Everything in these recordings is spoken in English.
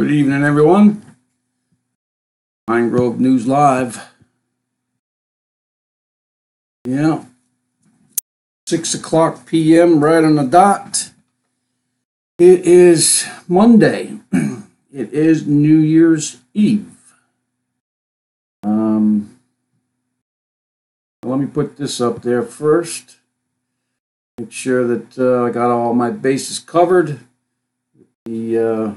Good evening, everyone. Pine Grove News Live. Yeah, 6 o'clock p.m. right on the dot. It is Monday. It is New Year's Eve. Let me put this up there first. Make sure that I got all my bases covered. The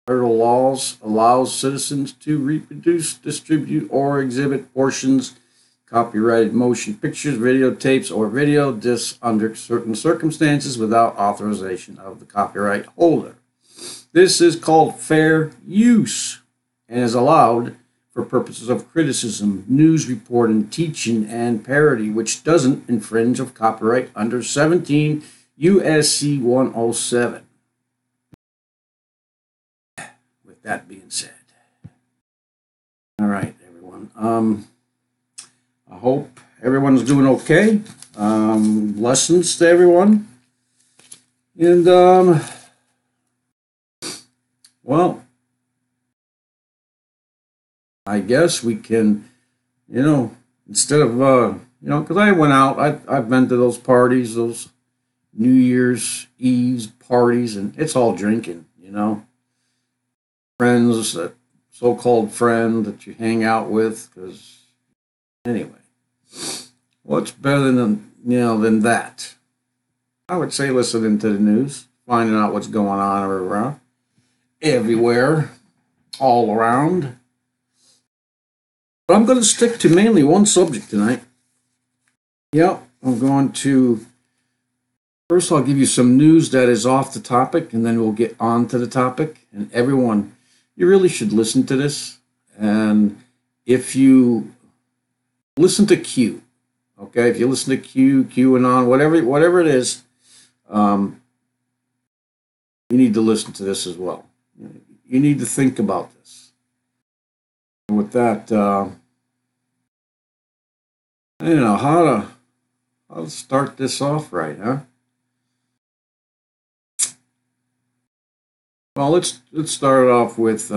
federal laws allows citizens to reproduce, distribute, or exhibit portions, copyrighted motion pictures, videotapes, or video discs under certain circumstances without authorization of the copyright holder. This is called fair use and is allowed for purposes of criticism, news reporting, teaching, and parody, which doesn't infringe of copyright under 17 U.S.C. 107. With that being said, all right, everyone. I hope everyone's doing okay. Lessons to everyone. And, well, I guess we can, instead of, because I went out, I've been to those parties, those New Year's Eve's parties, and it's all drinking, friends, that so-called friend that you hang out with, because, anyway, what's better than that? I would say listening to the news, finding out what's going on around, everywhere, all around. But I'm going to stick to mainly one subject tonight. Yep, I'm going to, first I'll give you some news that is off the topic, and then we'll get on to the topic. And everyone, you really should listen to this. And if you listen to Q, okay, if you listen to QAnon, whatever it is, you need to listen to this as well. You need to think about this. And with that, I don't know how to start this off right, huh? Well, let's start it off with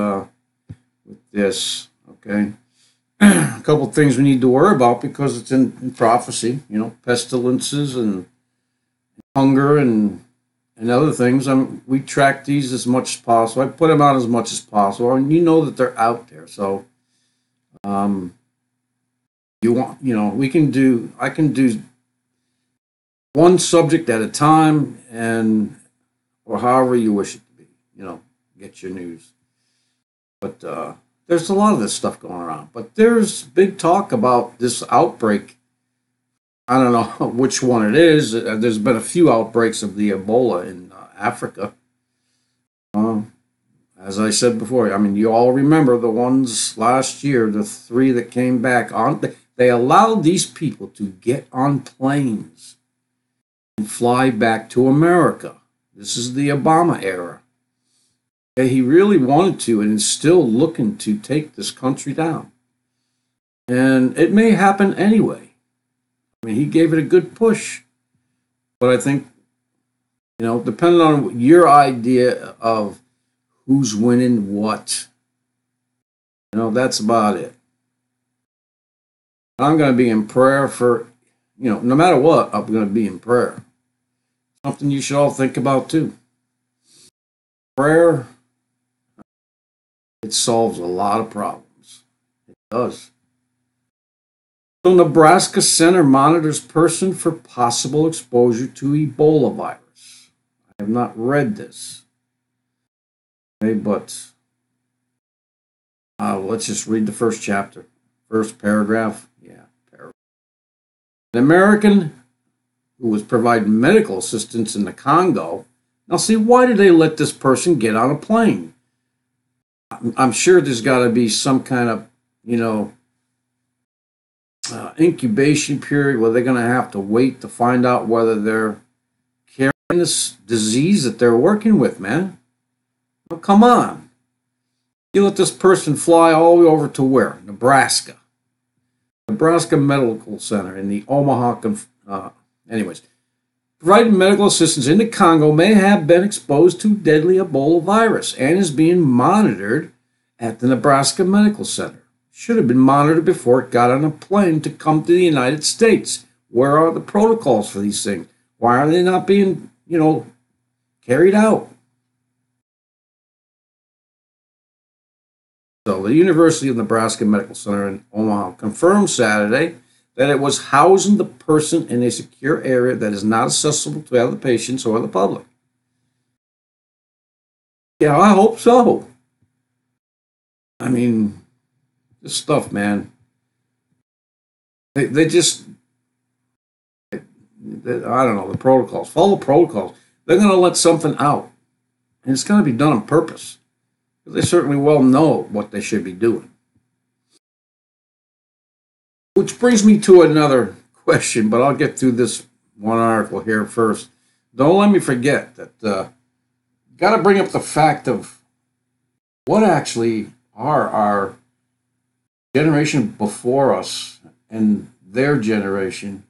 this, okay? A couple things we need to worry about because it's in prophecy, pestilences and hunger and other things. We track these as much as possible. I put them out as much as possible, and that they're out there. So, I can do one subject at a time, or however you wish it to be. Get your news. But there's a lot of this stuff going around. But there's big talk about this outbreak. I don't know which one it is. There's been a few outbreaks of the Ebola in Africa. As I said before, you all remember the ones last year, the 3 that came back on. They allowed these people to get on planes and fly back to America. This is the Obama era. He really wanted to and is still looking to take this country down. And it may happen anyway. He gave it a good push. But I think, depending on your idea of who's winning what, that's about it. I'm going to be in prayer for, no matter what, I'm going to be in prayer. Something you should all think about too. Prayer, it solves a lot of problems. It does. So Nebraska Center monitors person for possible exposure to Ebola virus. I have not read this. Okay, but let's just read the first chapter. First paragraph. Yeah, paragraph. An American who was providing medical assistance in the Congo. Now see, why did they let this person get on a plane? I'm sure there's got to be some kind of, incubation period where they're going to have to wait to find out whether they're carrying this disease that they're working with, man. Well, come on. You let this person fly all the way over to where? Nebraska. Nebraska Medical Center in the Omaha. Anyways, providing medical assistance in the Congo may have been exposed to deadly Ebola virus and is being monitored at the Nebraska Medical Center. Should have been monitored before it got on a plane to come to the United States. Where are the protocols for these things? Why are they not being, carried out? So the University of Nebraska Medical Center in Omaha confirmed Saturday that it was housing the person in a secure area that is not accessible to other patients or the public. Yeah, I hope so. I mean, this stuff, man. They just, I don't know, the protocols. Follow the protocols. They're going to let something out. And it's going to be done on purpose. They certainly well know what they should be doing. Which brings me to another question, but I'll get through this one article here first. Don't let me forget that got to bring up the fact of what actually are our generation before us and their generation.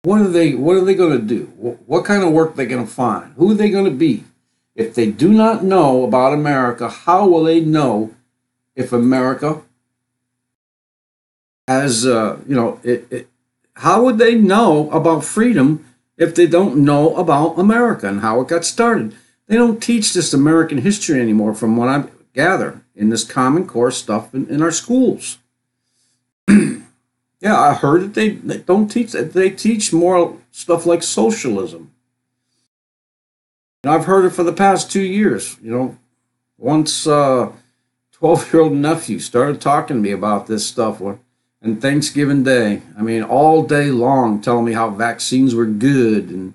What are they going to do? What kind of work are they going to find? Who are they going to be? If they do not know about America, how will they know if America has, how would they know about freedom if they don't know about America and how it got started? They don't teach this American history anymore, from what I gather, in this Common Core stuff in our schools. Yeah, I heard that they don't teach that. They teach more stuff like socialism. And I've heard it for the past 2 years. Once 12-year-old nephew started talking to me about this stuff on Thanksgiving Day. I mean, all day long telling me how vaccines were good and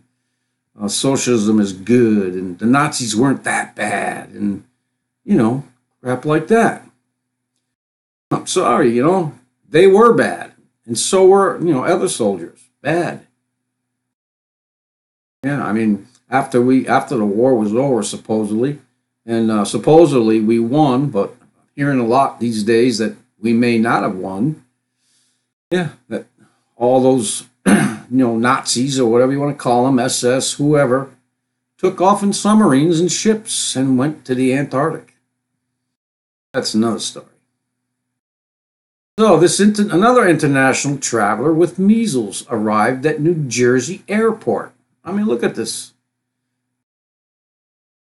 socialism is good and the Nazis weren't that bad and, crap like that. I'm sorry, they were bad. And so were, other soldiers. Bad. Yeah, I mean, after the war was over, supposedly, and supposedly we won, but I'm hearing a lot these days that we may not have won. Yeah, that all those, Nazis or whatever you want to call them, SS, whoever, took off in submarines and ships and went to the Antarctic. That's another story. So another international traveler with measles arrived at New Jersey airport. I mean, look at this.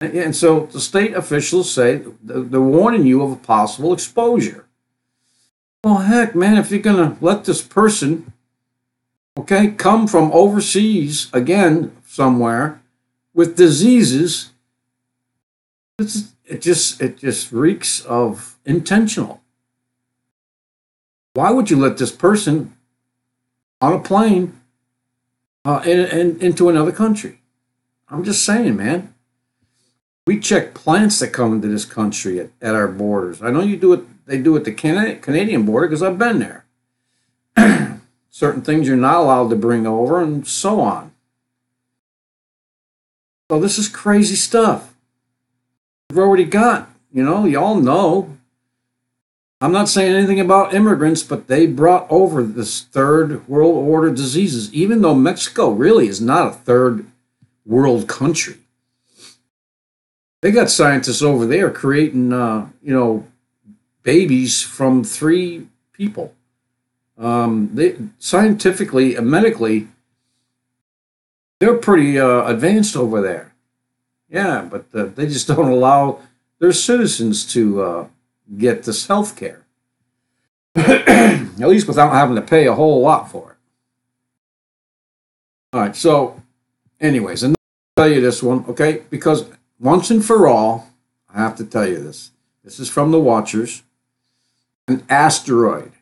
And so the state officials say they're warning you of a possible exposure. Well, heck, man, if you're going to let this person, come from overseas again somewhere with diseases, it just reeks of intentional. Why would you let this person on a plane and into another country? I'm just saying, man. We check plants that come into this country at our borders. I know you do it. They do it at the Canadian border because I've been there. Certain things you're not allowed to bring over and so on. So this is crazy stuff. We've already got, y'all know. I'm not saying anything about immigrants, but they brought over this third world order diseases, even though Mexico really is not a third world country. They got scientists over there creating, babies from 3 people. They scientifically and medically, they're pretty advanced over there. Yeah, but they just don't allow their citizens to get this health care. At least without having to pay a whole lot for it. All right, so anyways, and I'll tell you this one, okay? Because once and for all, I have to tell you this. This is from the Watchers. An asteroid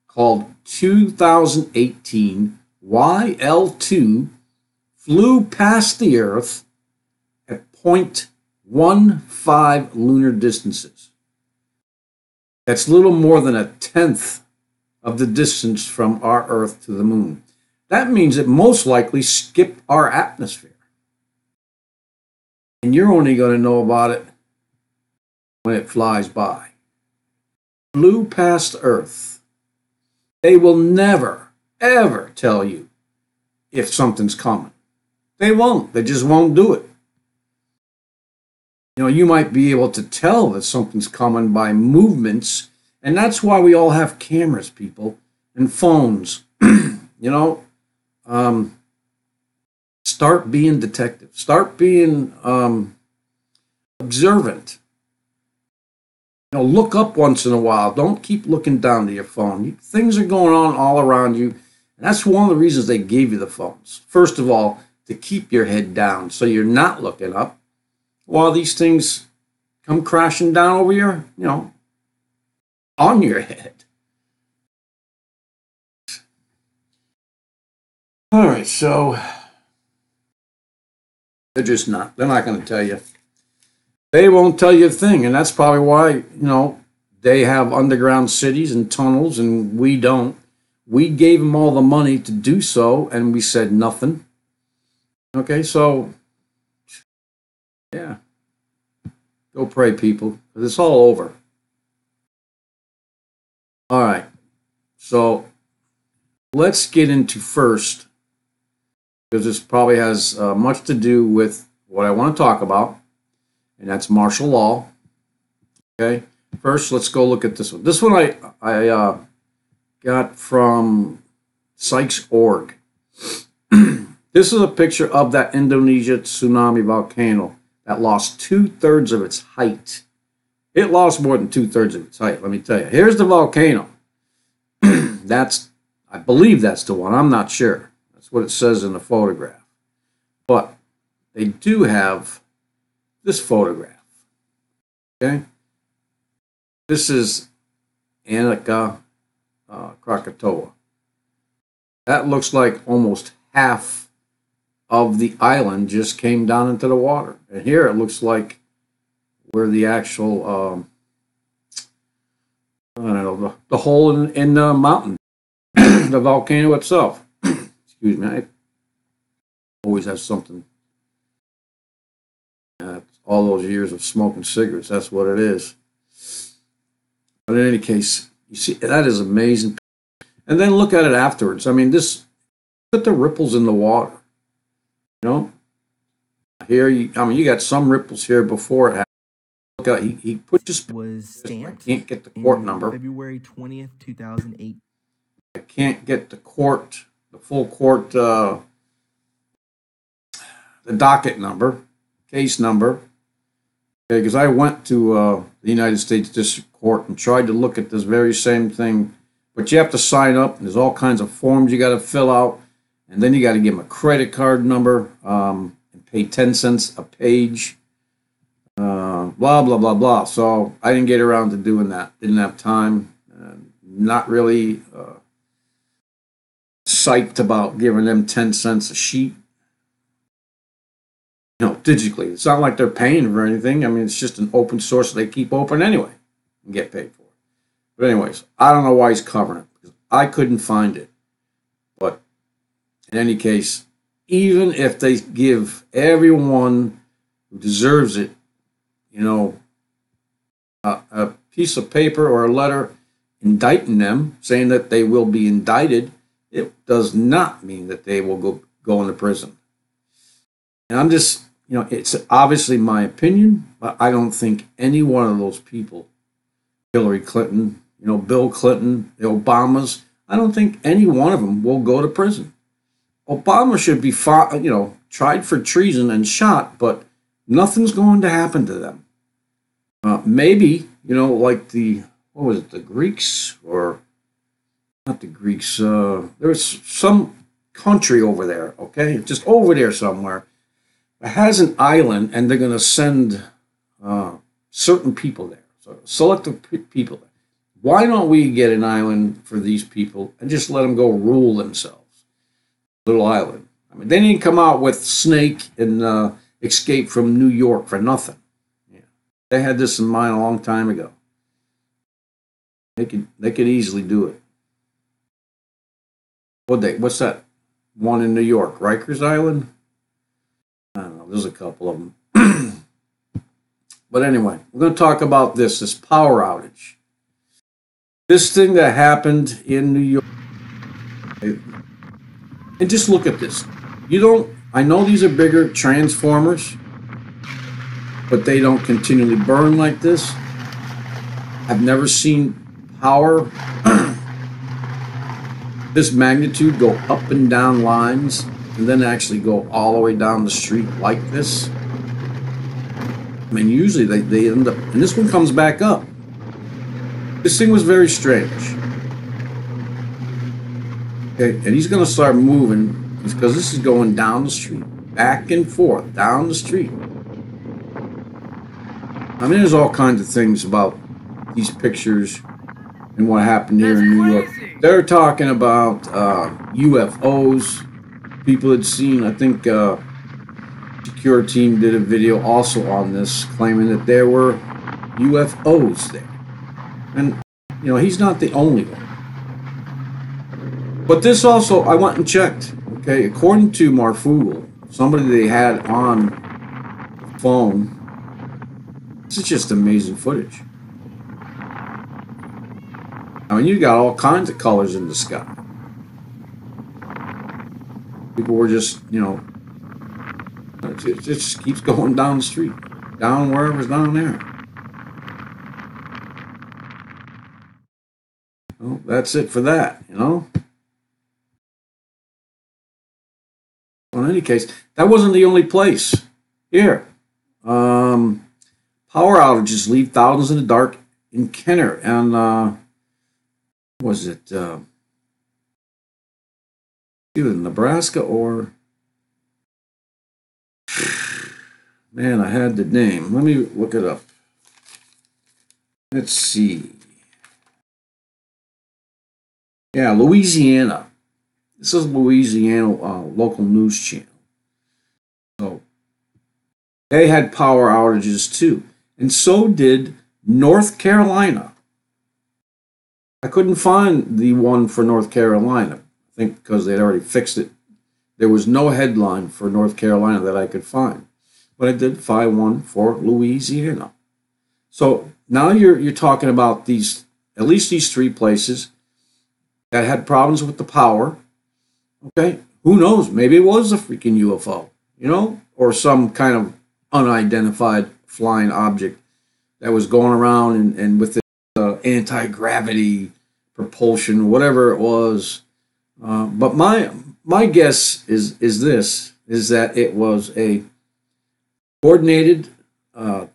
called 2018 YL2 flew past the Earth at 0.15 lunar distances. That's little more than 1/10 of the distance from our Earth to the moon. That means it most likely skipped our atmosphere. And you're only going to know about it when it flies by. Flew past Earth. They will never, ever tell you if something's coming. They won't. They just won't do it. You might be able to tell that something's coming by movements, and that's why we all have cameras, people, and phones. Start being detective. Start being observant. Look up once in a while. Don't keep looking down to your phone. Things are going on all around you, and that's one of the reasons they gave you the phones. First of all, to keep your head down so you're not looking up while these things come crashing down over your, on your head. All right, so they're not going to tell you. They won't tell you a thing, and that's probably why, they have underground cities and tunnels, and we don't. We gave them all the money to do so, and we said nothing. Okay, so, yeah. Go pray, people, because it's all over. All right, so let's get into first, because this probably has much to do with what I want to talk about, and that's martial law. Okay, first let's go look at this one. This one I got from Sykes.org. This is a picture of that Indonesia tsunami volcano that lost 2/3 of its height. It lost more than 2/3 of its height, let me tell you. Here's the volcano. I believe that's the one. I'm not sure. That's what it says in the photograph. But they do have this photograph. Okay? This is Anak Krakatoa. That looks like almost half of the island just came down into the water. And here it looks like where the actual, the hole in the mountain, the volcano itself. Excuse me, I always have something. All those years of smoking cigarettes, that's what it is. But in any case, you see, that is amazing. And then look at it afterwards. I mean, look at the ripples in the water. Here, you got some ripples here before it happened. Look out, he put just was stamped. I can't get the court number. February 20th, 2008. I can't get the full court, the docket number, case number. Okay, because I went to the United States District Court and tried to look at this very same thing, but you have to sign up, and there's all kinds of forms you got to fill out, and then you got to give them a credit card number and pay 10 cents a page, blah, blah, blah, blah. So I didn't get around to doing that. Didn't have time. Not really psyched about giving them 10 cents a sheet. Digitally. It's not like they're paying for anything. I mean, it's just an open source they keep open anyway and get paid for it. But anyways, I don't know why he's covering it, because I couldn't find it. But in any case, even if they give everyone who deserves it, a piece of paper or a letter indicting them, saying that they will be indicted, it does not mean that they will go into prison. And I'm just, it's obviously my opinion, but I don't think any one of those people, Hillary Clinton, Bill Clinton, the Obamas, I don't think any one of them will go to prison. Obama should be, tried for treason and shot, but nothing's going to happen to them. Maybe, like the Greeks, or not the Greeks, there's some country over there, okay, just over there somewhere. It has an island, and they're going to send certain people there, so selective people there. Why don't we get an island for these people and just let them go rule themselves? Little island. I mean, they didn't come out with Snake and Escape from New York for nothing. Yeah. They had this in mind a long time ago. They could easily do it. What's that one in New York? Rikers Island? I don't know. There's a couple of them. But anyway, we're going to talk about this power outage. This thing that happened in New York, And just look at this. I know these are bigger transformers, but they don't continually burn like this. I've never seen power this magnitude go up and down lines and then actually go all the way down the street like this. I mean, usually they end up, and this one comes back up. This thing was very strange. Okay, and he's going to start moving because this is going down the street, back and forth, down the street. I mean, there's all kinds of things about these pictures and what happened here in New York. They're talking about UFOs. People had seen, I think, Secure Team did a video also on this, claiming that there were UFOs there. And, you know, he's not the only one. But this also, I went and checked. Okay, according to Marfugel, somebody they had on the phone, this is just amazing footage. I mean, you got all kinds of colors in the sky. People were just, you know, it just keeps going down the street, down wherever's down there. Well, that's it for that, you know. Well, in any case, that wasn't the only place. Here, power outages leave thousands in the dark in Kenner, and was it either Nebraska or, man, I had the name. Let me look it up. Let's see. Yeah, Louisiana. This is Louisiana local news channel. So they had power outages too, and so did North Carolina. I couldn't find the one for North Carolina. I think because they'd already fixed it. There was no headline for North Carolina that I could find, but I did find one for Louisiana. So now you're talking about these, at least these three places that had problems with the power. Okay, who knows? Maybe it was a freaking UFO, you know, or some kind of unidentified flying object that was going around and with the anti-gravity propulsion, whatever it was. But my guess is that it was a coordinated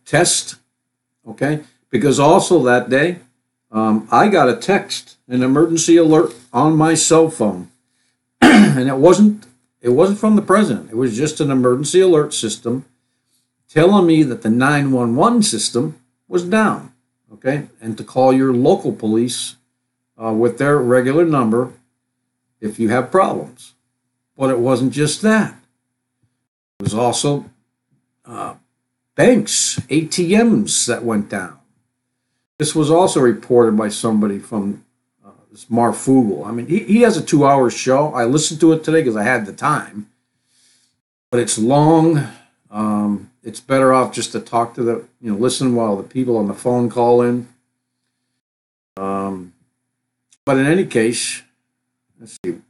test. Okay, because also that day I got a text, an emergency alert on my cell phone. And it wasn't from the president. It was just an emergency alert system telling me that the 911 system was down, okay, and to call your local police with their regular number if you have problems. But it wasn't just that. It was also banks, ATMs that went down. This was also reported by somebody from this Marfugel. I mean, he has a 2-hour show. I listened to it today because I had the time. But it's long. It's better off just to talk to the, you know, listen while the people on the phone call in. But in any case, let's see.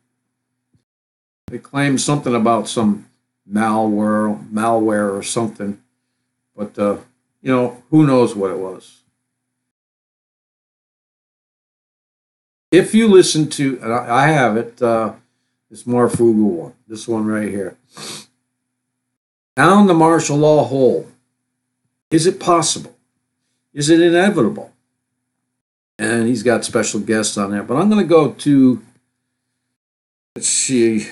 They claim something about some malware or something. But, you know, who knows what it was. If you listen to, and I have it, this Marfugel one, this one right here. Down the martial law hole. Is it possible? Is it inevitable? And he's got special guests on there. But I'm going to go to, let's see,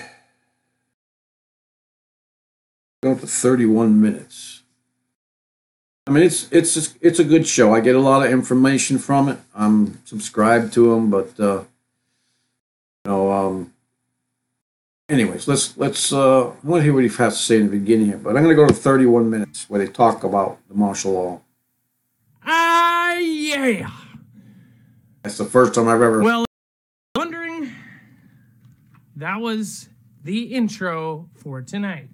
go to 31 minutes. I mean, it's a good show. I get a lot of information from it. I'm subscribed to them, but you know, anyways, let's I want to hear what he has to say in the beginning here. But I'm going to go to 31 minutes where they talk about the martial law. Yeah. That's the first time I've ever. Well, wondering, that was the intro for tonight.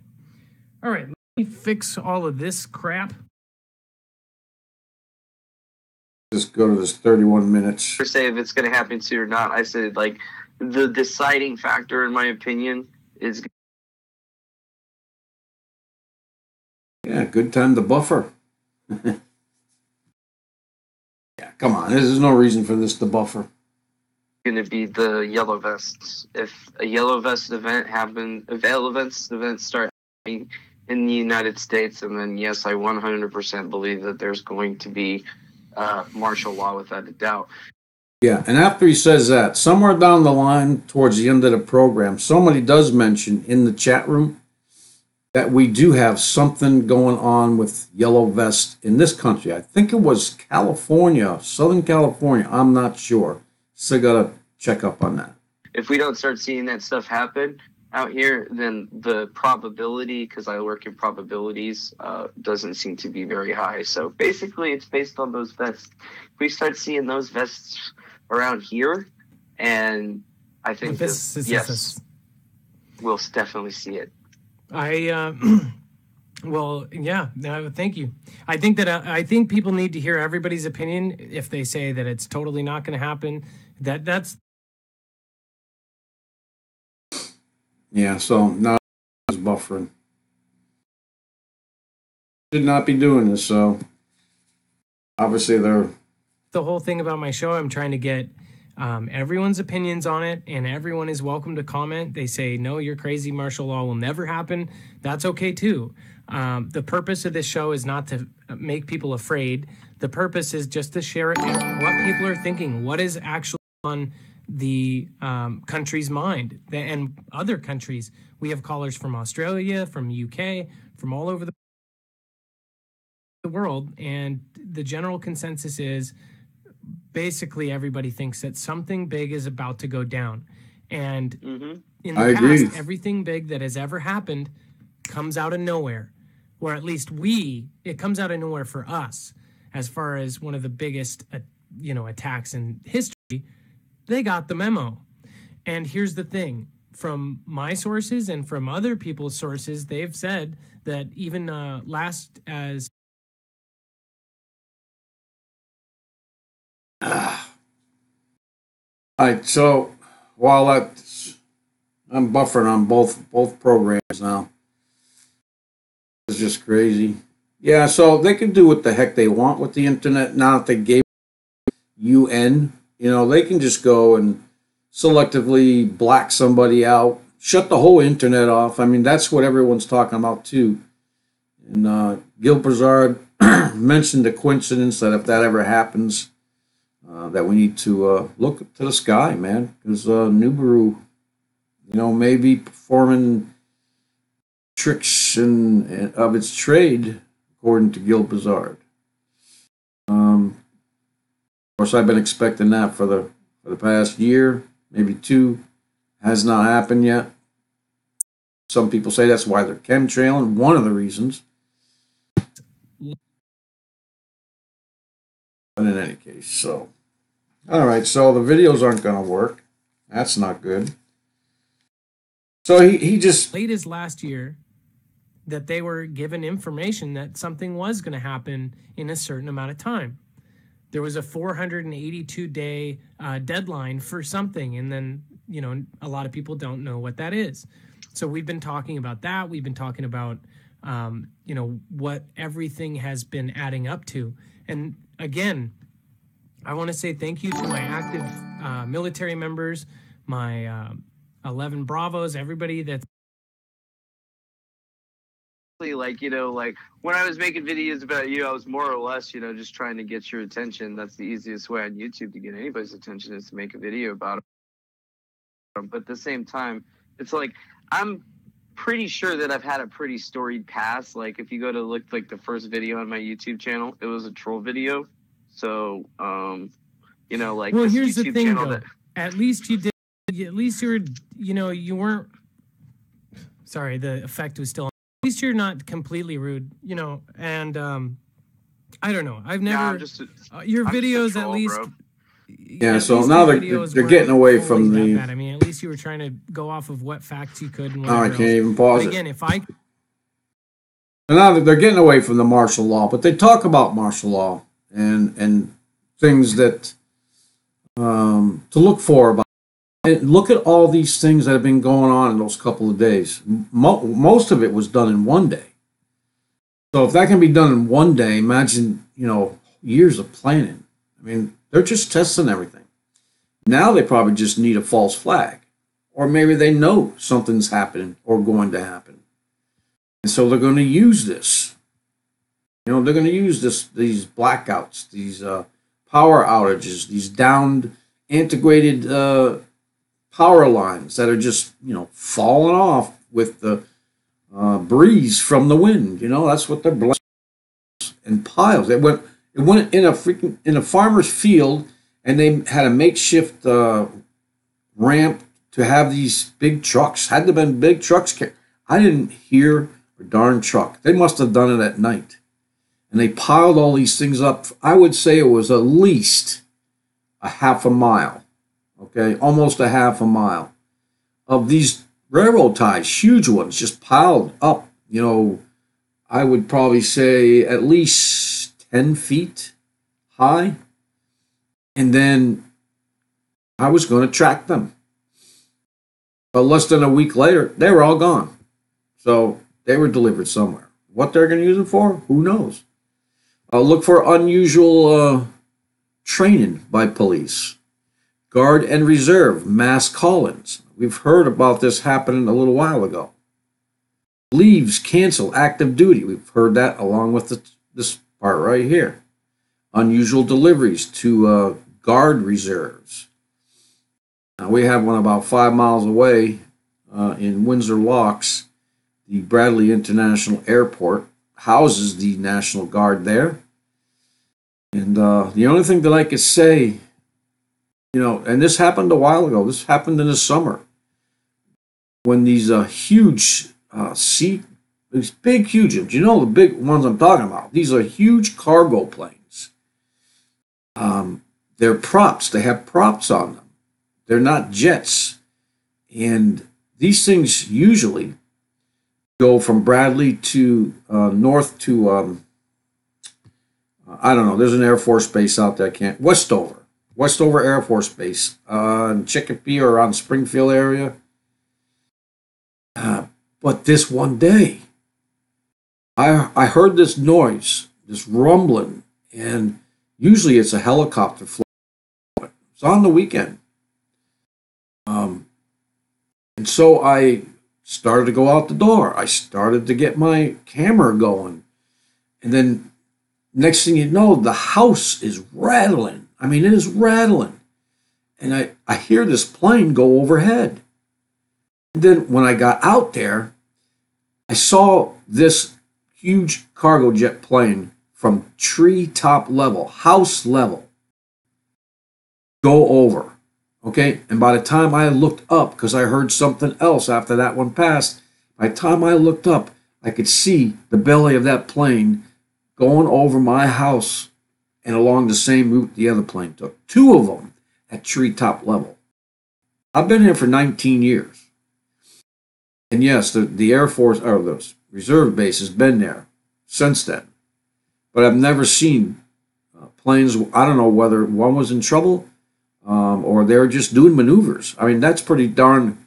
All right, let me fix all of this crap. Just go to this 31 minutes. Say if it's going to happen to you or not. I said, like, the deciding factor, in my opinion, is. Yeah, good time to buffer. Yeah, come on. There's no reason for this to buffer. Going to be the yellow vests. If a yellow vest event events start happening in the United States, and then yes, I 100% believe that there's going to be martial law without a doubt. Yeah, and after he says that, somewhere down the line, towards the end of the program, somebody does mention in the chat room that we do have something going on with yellow vest in this country. I think it was California, Southern California. I'm not sure. Still got to check up on that. If we don't start seeing that stuff happen out here, then the probability, because I work in probabilities, doesn't seem to be very high. So basically, it's based on those vests. If we start seeing those vests around here, and I think yes, we'll definitely see it. Well, yeah, thank you. I think people need to hear everybody's opinion. If they say that it's totally not going to happen, that's. Yeah, so now it's buffering. Should not be doing this, so obviously they're. The whole thing about my show, I'm trying to get everyone's opinions on it, and everyone is welcome to comment. They say, no, you're crazy, martial law will never happen. That's okay too. The purpose of this show is not to make people afraid. The purpose is just to share it, what people are thinking, what is actually on the country's mind, and other countries. We have callers from Australia, from UK, from all over the world, and the general consensus is basically everybody thinks that something big is about to go down. And in the past, everything big that has ever happened comes out of nowhere, or at least it comes out of nowhere for us. As far as one of the biggest attacks in history, they got the memo. And here's the thing, from my sources and from other people's sources, they've said that even last as All right, so while I'm buffering on both programs now. It's just crazy. Yeah, so they can do what the heck they want with the internet now that they gave UN. They can just go and selectively black somebody out, shut the whole internet off. I mean, that's what everyone's talking about too. And Gil Brazard mentioned the coincidence that if that ever happens, that we need to look to the sky, man, because Nibiru, may be performing tricks of its trade, according to Gil Brazard. Of course, I've been expecting that for the past year, maybe two. Has not happened yet. Some people say that's why they're chemtrailing. One of the reasons. But in any case, so. All right, so the videos aren't going to work. That's not good. So he just... late as last year that they were given information that something was going to happen in a certain amount of time. There was a 482-day deadline for something, and then, a lot of people don't know what that is. So we've been talking about that. We've been talking about, what everything has been adding up to. And again, I want to say thank you to my active military members, my 11 Bravos, everybody that's like when I was making videos about you, I was more or less just trying to get your attention. That's the easiest way on YouTube to get anybody's attention, is to make a video about them. But at the same time, it's like I'm pretty sure that I've had a pretty storied past. Like if you go to look like the first video on my YouTube channel, it was a troll video. So, well, here's the thing, though. At least you did. At least you were, you weren't. Sorry, the effect was still on. At least you're not completely rude, And I don't know. I've never. Your videos, troll, at least. Bro. Yeah. So now they're getting away from the. I mean, at least you were trying to go off of what facts you could. And I can't even pause it. Again, if I. And now they're getting away from the martial law, but they talk about martial law and things that to look for about And look at all these things that have been going on in those couple of days. Most of it was done in one day. So if that can be done in one day, imagine, years of planning. I mean, they're just testing everything. Now they probably just need a false flag. Or maybe they know something's happening or going to happen. And so they're going to use this. They're going to use these blackouts, these power outages, these downed, antiquated power lines that are just, falling off with the breeze from the wind. That's what they're blowing in piles. It went in a farmer's field, and they had a makeshift ramp to have these big trucks. Had to have been big trucks. I didn't hear a darn truck. They must have done it at night. And they piled all these things up. I would say it was at least a half a mile, okay, almost a half a mile of these railroad ties, huge ones, just piled up. I would probably say at least 10 feet high. And then I was going to track them. But less than a week later, they were all gone. So they were delivered somewhere. What they're going to use them for, who knows? Look for unusual training by police. Guard and reserve, mass call-ins. We've heard about this happening a little while ago. Leaves, cancel, active duty. We've heard that along with this part right here. Unusual deliveries to guard reserves. Now, we have one about 5 miles away in Windsor Locks. The Bradley International Airport houses the National Guard there. And the only thing that I could say, and this happened a while ago. This happened in the summer when these huge these big, huge, the big ones I'm talking about. These are huge cargo planes. They're props. They have props on them. They're not jets. And these things usually go from Bradley to north to, I don't know, there's an Air Force base out there. Westover Air Force Base in Chicopee or around Springfield area. But this one day, I heard this noise, this rumbling, and usually it's a helicopter flying. It's on the weekend. And so I started to go out the door. I started to get my camera going. And then next thing you know, the house is rattling. I mean, it is rattling. And I hear this plane go overhead. And then when I got out there, I saw this huge cargo jet plane from treetop level, house level, go over. Okay, and by the time I looked up, because I heard something else after that one passed, by the time I looked up, I could see the belly of that plane going over my house and along the same route the other plane took. Two of them at treetop level. I've been here for 19 years. And yes, the Air Force, or the reserve base has been there since then. But I've never seen planes, I don't know whether one was in trouble or they're just doing maneuvers. I mean, that's pretty darn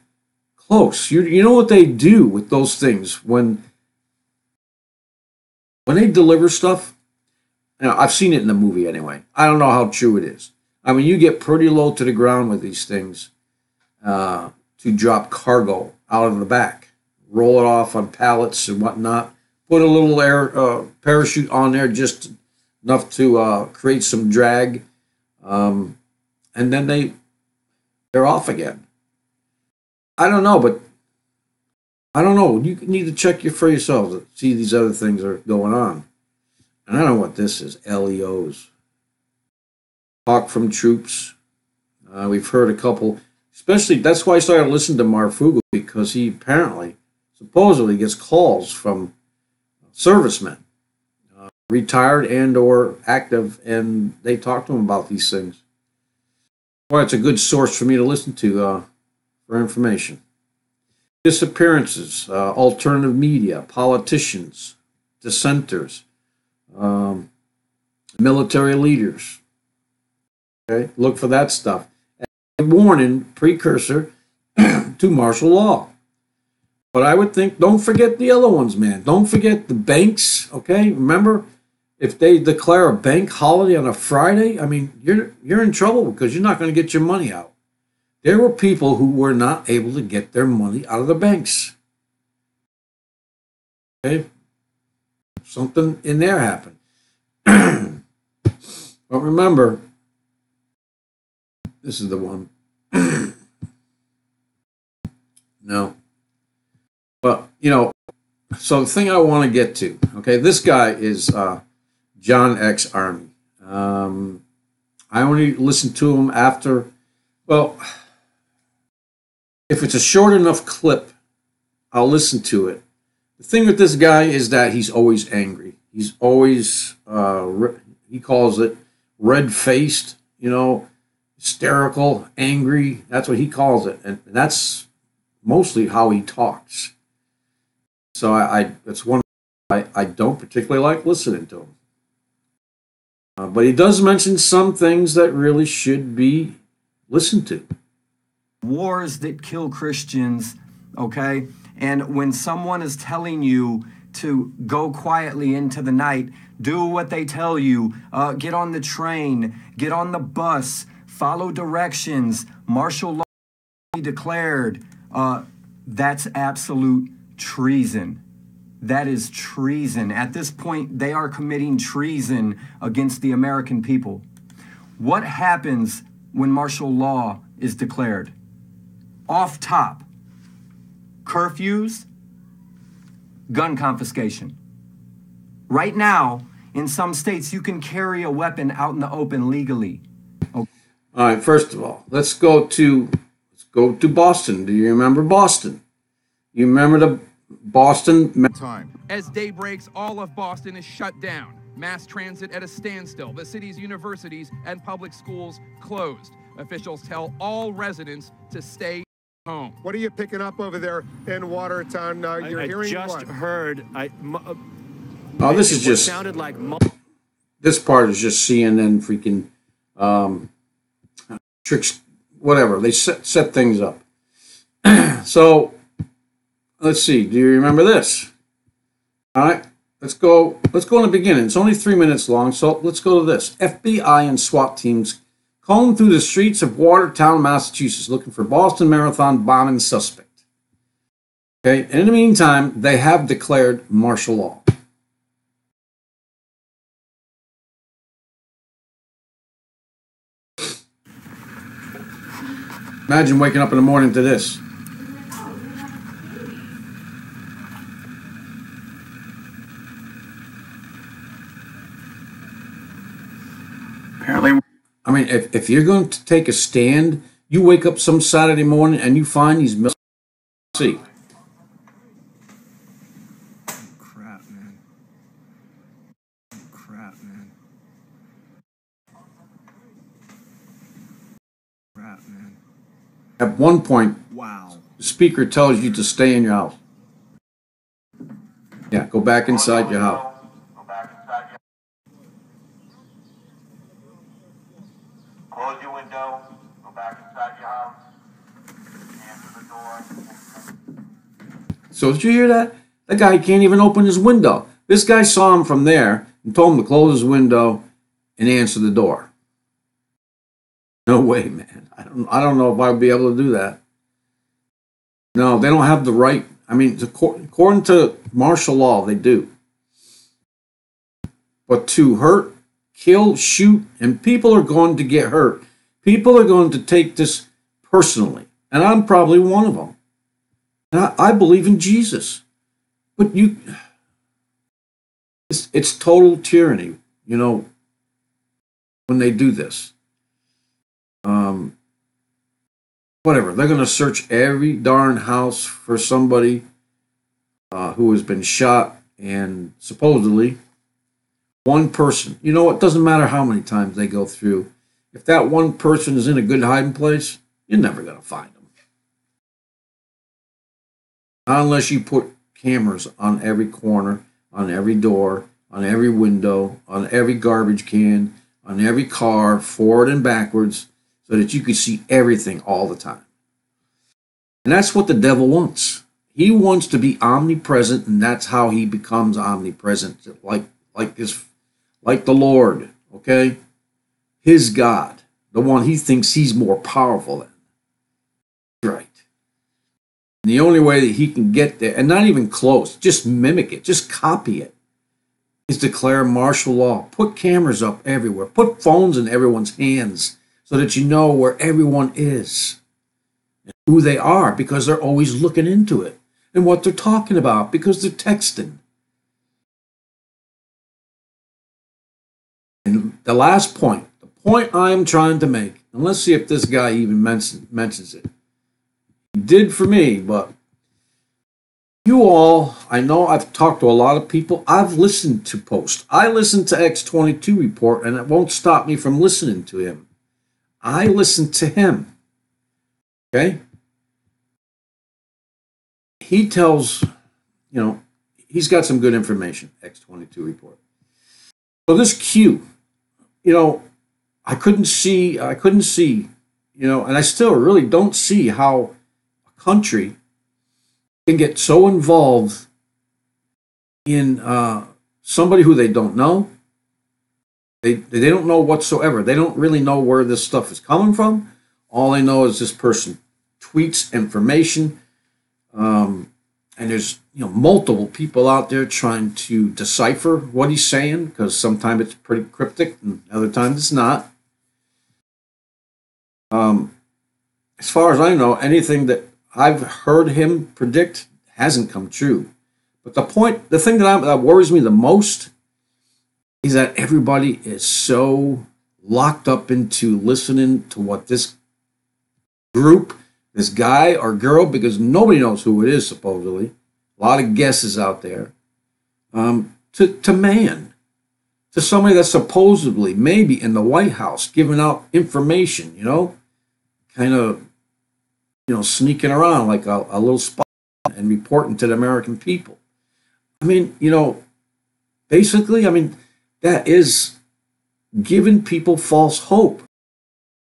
close. You know what they do with those things when they deliver stuff? I've seen it in the movie anyway. I don't know how true it is. I mean, you get pretty low to the ground with these things to drop cargo out of the back, roll it off on pallets and whatnot, put a little air parachute on there just enough to create some drag, and then they're off again. I don't know, but I don't know. You need to check for yourselves to see these other things are going on. And I don't know what this is, LEOs. Talk from troops. We've heard a couple, especially, that's why I started listening to Marfugo, because he supposedly gets calls from servicemen, retired and or active, and they talk to him about these things. Well, it's a good source for me to listen to for information. Disappearances, alternative media, politicians, dissenters, military leaders. Okay, look for that stuff. warning precursor to martial law. But I would think, don't forget the other ones, man. Don't forget the banks, okay? Remember, if they declare a bank holiday on a Friday, I mean, you're in trouble because you're not going to get your money out. There were people who were not able to get their money out of the banks. Okay? Something in there happened. But remember, this is the one. No. But, you know, so the thing I want to get to, okay, this guy is JonXArmy. I only listen to him after, well, if it's a short enough clip, I'll listen to it. The thing with this guy is that he's always angry. He's always, he calls it red-faced, you know, hysterical, angry. That's what he calls it. And that's mostly how he talks. So that's one I don't particularly like listening to him. But he does mention some things that really should be listened to. Wars that kill Christians, okay? And when someone is telling you to go quietly into the night, do what they tell you, get on the train, get on the bus, follow directions, martial law be declared, that's absolute treason. That is treason. At this point, they are committing treason against the American people. What happens when martial law is declared? Off top, curfews, gun confiscation. Right now, in some states, you can carry a weapon out in the open legally. Okay. All right, first of all, let's go to Boston. Do you remember Boston? You remember the Boston time. As day breaks, all of Boston is shut down. Mass transit at a standstill. The city's universities and public schools closed. Officials tell all residents to stay home. What are you picking up over there in Watertown? You're hearing just what? heard. Oh, this is just sounded like. This part is just CNN freaking tricks, whatever. They set things up. So let's see. Do you remember this? All right. Let's go in the beginning. It's only 3 minutes long, so let's go to this. FBI and SWAT teams combed through the streets of Watertown, Massachusetts, looking for Boston Marathon bombing suspect. Okay. And in the meantime, they have declared martial law. Imagine waking up in the morning to this. Apparently. I mean, if you're going to take a stand, you wake up some Saturday morning and you find these missiles. See. Crap, man. Crap, man. Crap, man. At one point, Wow. the speaker tells you to stay in your house. Yeah, go back inside your house. Close your window, go back inside your house, answer the door. So did you hear that? That guy can't even open his window. This guy saw him from there and told him to close his window and answer the door. No way, man. I don't know if I would be able to do that. No, they don't have the right. I mean, according to martial law, they do. But to hurt, kill, shoot, and people are going to get hurt. People are going to take this personally, and I'm probably one of them. And I believe in Jesus, but it's total tyranny, you know, when they do this. Whatever, they're going to search every darn house for somebody who has been shot, and supposedly one person. You know, it doesn't matter how many times they go through. If that one person is in a good hiding place, you're never going to find them. Not unless you put cameras on every corner, on every door, on every window, on every garbage can, on every car, forward and backwards, so that you can see everything all the time. And that's what the devil wants. He wants to be omnipresent, and that's how he becomes omnipresent, like the Lord, okay? His God, the one he thinks he's more powerful than. Right. And the only way that he can get there, and not even close, just mimic it, just copy it, is declare martial law. Put cameras up everywhere. Put phones in everyone's hands so that you know where everyone is and who they are, because they're always looking into it, and what they're talking about because they're texting. And the last point, the point I'm trying to make, and let's see if this guy even mentions it. He did for me, but you all, I know I've talked to a lot of people. I've listened to posts. I listened to X22 report, and it won't stop me from listening to him. I listen to him. Okay? He tells, he's got some good information, X22 report. So this Q, I couldn't see, and I still really don't see how a country can get so involved in somebody who they don't know. They don't know whatsoever. They don't really know where this stuff is coming from. All they know is this person tweets information, and there's multiple people out there trying to decipher what he's saying, because sometimes it's pretty cryptic and other times it's not. As far as I know, anything that I've heard him predict hasn't come true. But the thing that worries me the most is that everybody is so locked up into listening to what this group, this guy or girl, because nobody knows who it is, supposedly. A lot of guesses out there. To man, to somebody that's supposedly maybe in the White House giving out information, kind of, sneaking around like a little spy and reporting to the American people. Basically, that is giving people false hope.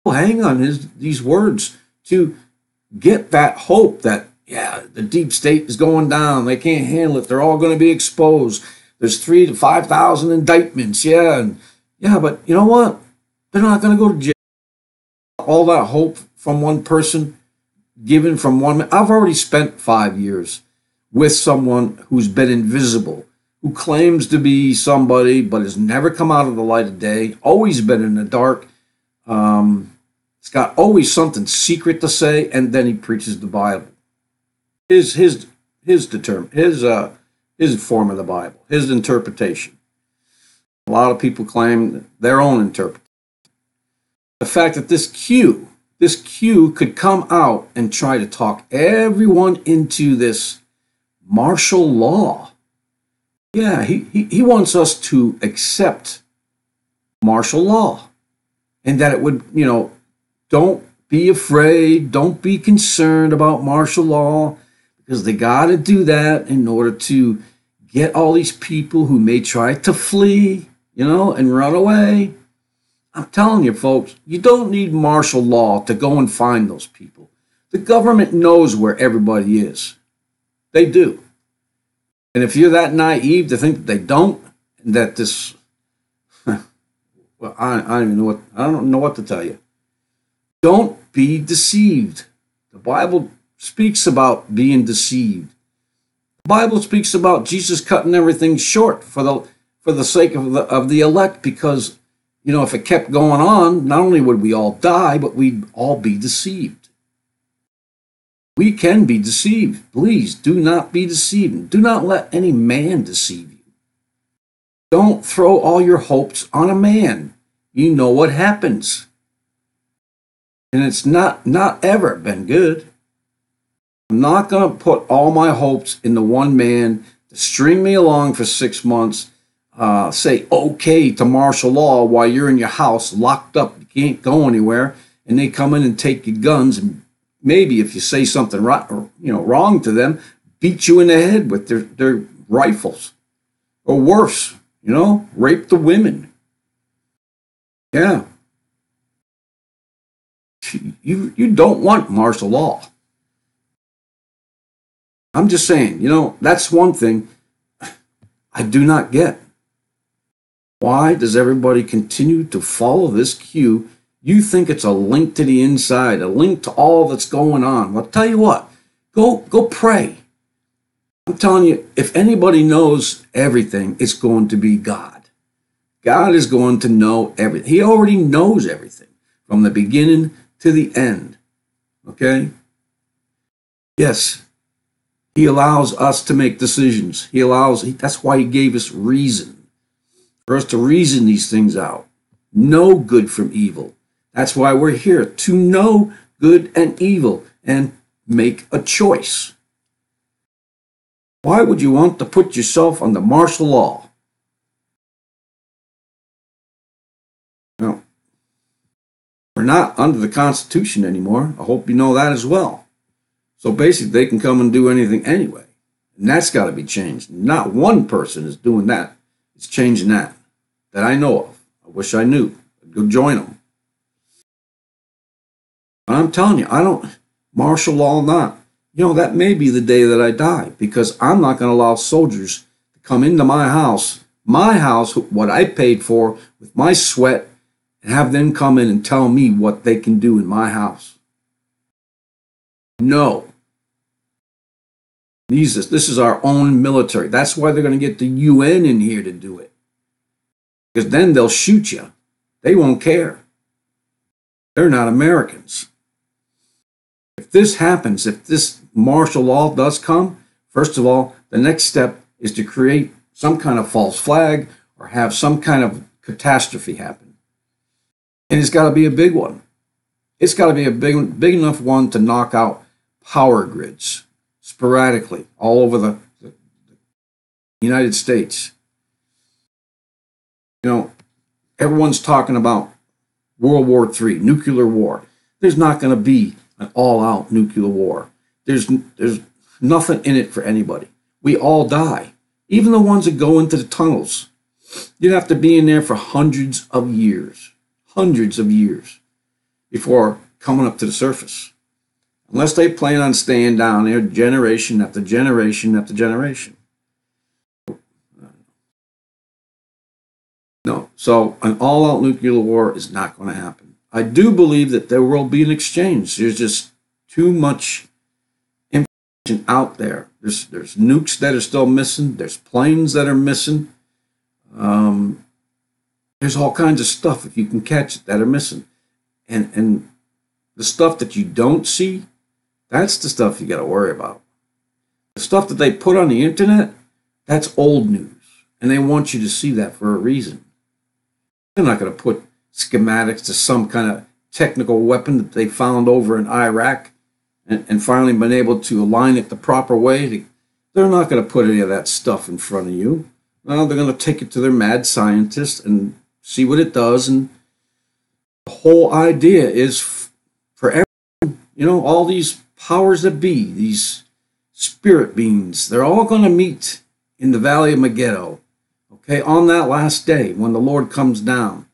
Hang on these words to get that hope that, the deep state is going down. They can't handle it. They're all going to be exposed. There's 3,000 to 5,000 indictments. But you know what? They're not going to go to jail. All that hope from one person, given from one man. I've already spent 5 years with someone who's been invisible, who claims to be somebody but has never come out of the light of day, always been in the dark. It's got always something secret to say, and then he preaches the Bible. His form of the Bible, his interpretation. A lot of people claim their own interpretation. The fact that this Q could come out and try to talk everyone into this martial law. Yeah, he wants us to accept martial law, and that it would, don't be afraid, don't be concerned about martial law, because they got to do that in order to get all these people who may try to flee, and run away. I'm telling you, folks, you don't need martial law to go and find those people. The government knows where everybody is. They do. And if you're that naive to think that they don't, and that this, well, I don't know what to tell you. Don't be deceived. The Bible speaks about being deceived. The Bible speaks about Jesus cutting everything short for the sake of the elect, because if it kept going on, not only would we all die, but we'd all be deceived. We can be deceived. Please do not be deceived. Do not let any man deceive you. Don't throw all your hopes on a man. You know what happens. And it's not ever been good. I'm not going to put all my hopes in the one man to string me along for 6 months, say okay to martial law while you're in your house locked up. You can't go anywhere, and they come in and take your guns, and maybe if you say something wrong to them, beat you in the head with their rifles, or worse, rape the women. Yeah. You don't want martial law. I'm just saying, that's one thing I do not get. Why does everybody continue to follow this cue? You think it's a link to the inside, a link to all that's going on. Well, I'll tell you what, go pray. I'm telling you, if anybody knows everything, it's going to be God. God is going to know everything. He already knows everything from the beginning to the end. Okay? Yes, he allows us to make decisions. That's why he gave us reason. For us to reason these things out. Know good from evil. That's why we're here, to know good and evil and make a choice. Why would you want to put yourself under martial law? No. We're not under the Constitution anymore. I hope you know that as well. So basically, they can come and do anything anyway. And that's got to be changed. Not one person is doing that. It's changing that I know of. I wish I knew. I'd go join them. But I'm telling you, I don't, martial law or not, that may be the day that I die, because I'm not going to allow soldiers to come into my house, what I paid for with my sweat, and have them come in and tell me what they can do in my house. No. This is our own military. That's why they're going to get the UN in here to do it. Because then they'll shoot you. They won't care. They're not Americans. If this happens, if this martial law does come, first of all, the next step is to create some kind of false flag or have some kind of catastrophe happen. And it's got to be a big one. It's got to be a big enough one to knock out power grids sporadically all over the United States. Everyone's talking about World War III, nuclear war. There's not going to be an all-out nuclear war. There's nothing in it for anybody. We all die. Even the ones that go into the tunnels. You'd have to be in there for hundreds of years before coming up to the surface. Unless they plan on staying down there generation after generation after generation. No, so an all-out nuclear war is not going to happen. I do believe that there will be an exchange. There's just too much information out there. There's nukes that are still missing. There's planes that are missing. There's all kinds of stuff, if you can catch it, that are missing. And the stuff that you don't see, that's the stuff you got to worry about. The stuff that they put on the internet, that's old news. And they want you to see that for a reason. They're not going to put schematics to some kind of technical weapon that they found over in Iraq and finally been able to align it the proper way. They're not going to put any of that stuff in front of you. No, they're going to take it to their mad scientists and see what it does. And the whole idea is for everyone, all these powers that be, these spirit beings, they're all going to meet in the Valley of Megiddo. Okay, on that last day when the Lord comes down,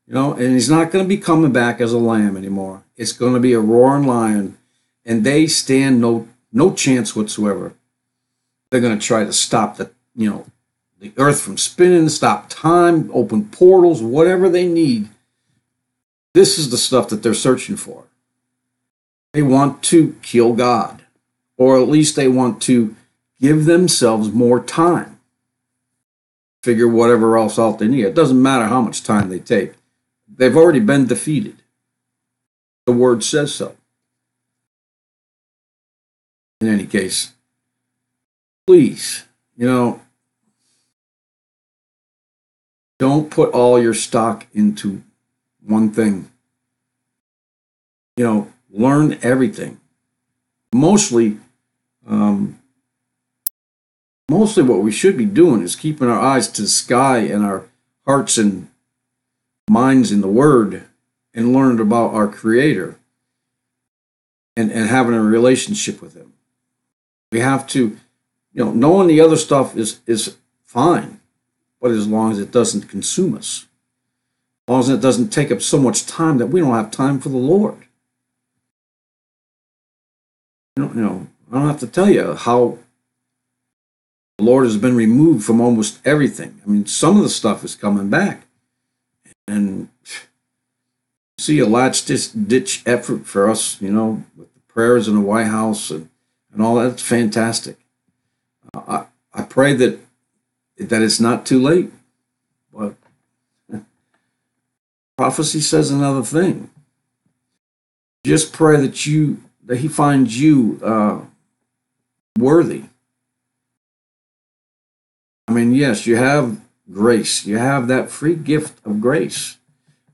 and he's not going to be coming back as a lamb anymore. It's going to be a roaring lion, and they stand no chance whatsoever. They're going to try to stop the earth from spinning, stop time, open portals, whatever they need. This is the stuff that they're searching for. They want to kill God, or at least they want to give themselves more time. Figure whatever else out they need. It doesn't matter how much time they take. They've already been defeated. The word says so. In any case, please, don't put all your stock into one thing. Learn everything. Mostly what we should be doing is keeping our eyes to the sky and our hearts and minds in the Word and learning about our Creator and having a relationship with Him. We have to, knowing the other stuff is fine, but as long as it doesn't consume us, as long as it doesn't take up so much time that we don't have time for the Lord. I don't have to tell you how the Lord has been removed from almost everything. I mean, some of the stuff is coming back. And see a last-ditch effort for us, with the prayers in the White House and all that. It's fantastic. I pray that it's not too late, but prophecy says another thing. Just pray that he finds you worthy. I mean, yes, you have grace. You have that free gift of grace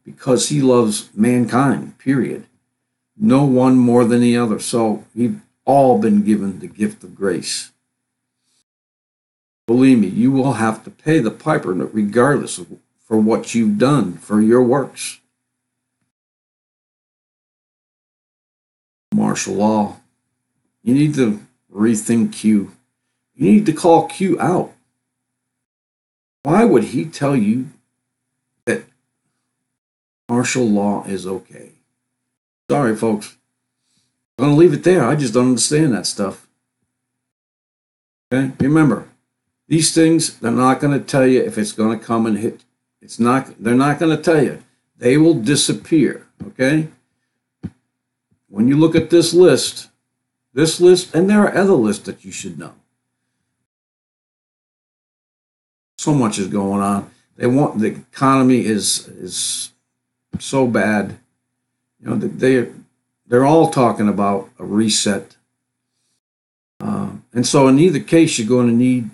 because he loves mankind, period. No one more than the other. So we've all been given the gift of grace. Believe me, you will have to pay the piper regardless for what you've done for your works. Martial law. You need to rethink Q. You need to call Q out. Why would he tell you that martial law is okay? Sorry, folks. I'm going to leave it there. I just don't understand that stuff. Okay? Remember, these things, they're not going to tell you if it's going to come and hit. They're not going to tell you. They will disappear. Okay? When you look at this list, and there are other lists that you should know. So much is going on. The economy is so bad. They're all talking about a reset. And so in either case, you're going to need,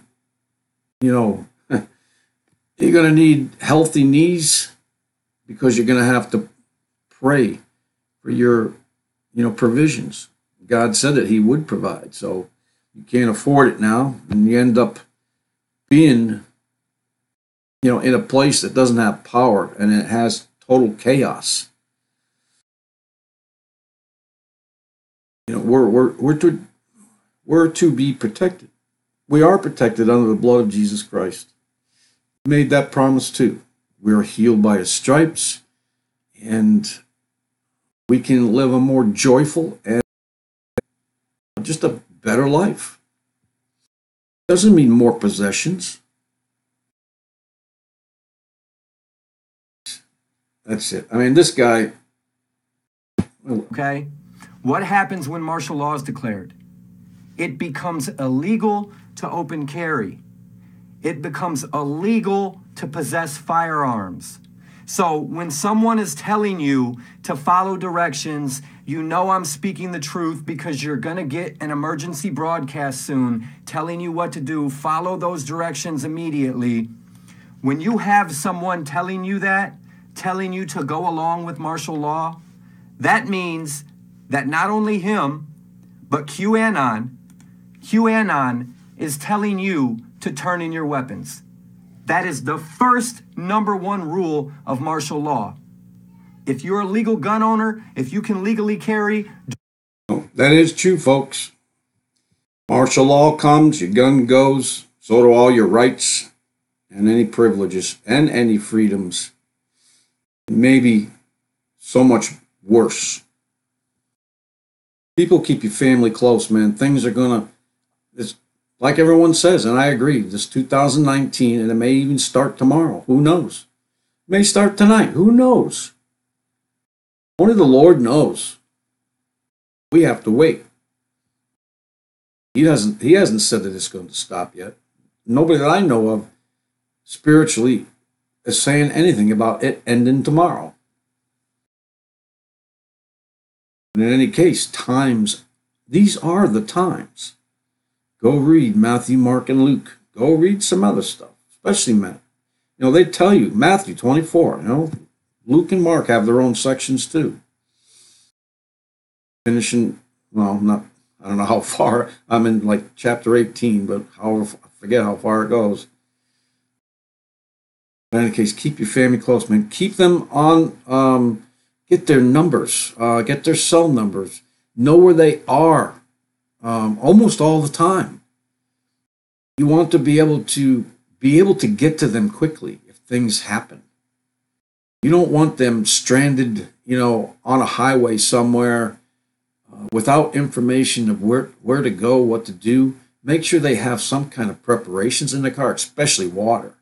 you're going to need healthy knees because you're going to have to pray for your, provisions. God said that he would provide. So you can't afford it now. And you end up being, in a place that doesn't have power and it has total chaos. We're to be protected. We are protected under the blood of Jesus Christ. He made that promise too. We are healed by his stripes, and we can live a more joyful and just a better life. Doesn't mean more possessions. That's it. I mean, this guy. Okay? What happens when martial law is declared? It becomes illegal to open carry. It becomes illegal to possess firearms. So when someone is telling you to follow directions, I'm speaking the truth because you're going to get an emergency broadcast soon telling you what to do. Follow those directions immediately. When you have someone telling you to go along with martial law, that means that not only him, but QAnon is telling you to turn in your weapons. That is the first number one rule of martial law. If you're a legal gun owner, if you can legally carry. That is true, folks. Martial law comes, your gun goes, so do all your rights and any privileges and any freedoms. Maybe so much worse. People keep your family close, man. Things are going to, like everyone says, and I agree, this 2019, and it may even start tomorrow. Who knows? It may start tonight. Who knows? Only the Lord knows. We have to wait. He hasn't said that it's going to stop yet. Nobody that I know of spiritually is saying anything about it ending tomorrow. And in any case, these are the times. Go read Matthew, Mark, and Luke. Go read some other stuff, especially Matthew. They tell you, Matthew 24, Luke and Mark have their own sections too. Finishing, I don't know how far, I'm in like chapter 18, but I forget how far it goes. In any case, keep your family close, man. Keep them on, get their numbers, get their cell numbers, know where they are almost all the time. You want to be able to get to them quickly if things happen. You don't want them stranded, on a highway somewhere, without information of where to go, what to do. Make sure they have some kind of preparations in the car, especially water.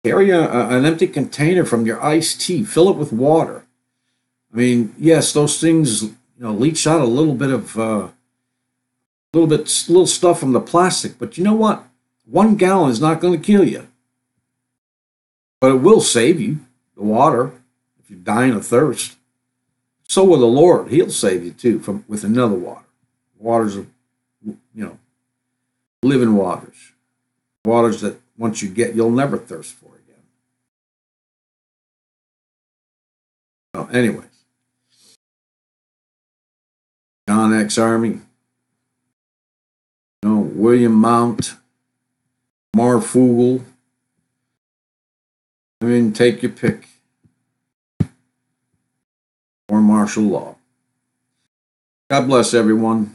Carry an empty container from your iced tea. Fill it with water. I mean, yes, those things leach out a little bit of little stuff from the plastic, but you know what? 1 gallon is not going to kill you, but it will save you the water if you're dying of thirst. So will the Lord; He'll save you too with another water. Waters of living waters, waters that once you get, you'll never thirst for again. Well, anyways, JonXArmy, William Mount, Marfugel. I mean, take your pick. Or martial law. God bless everyone.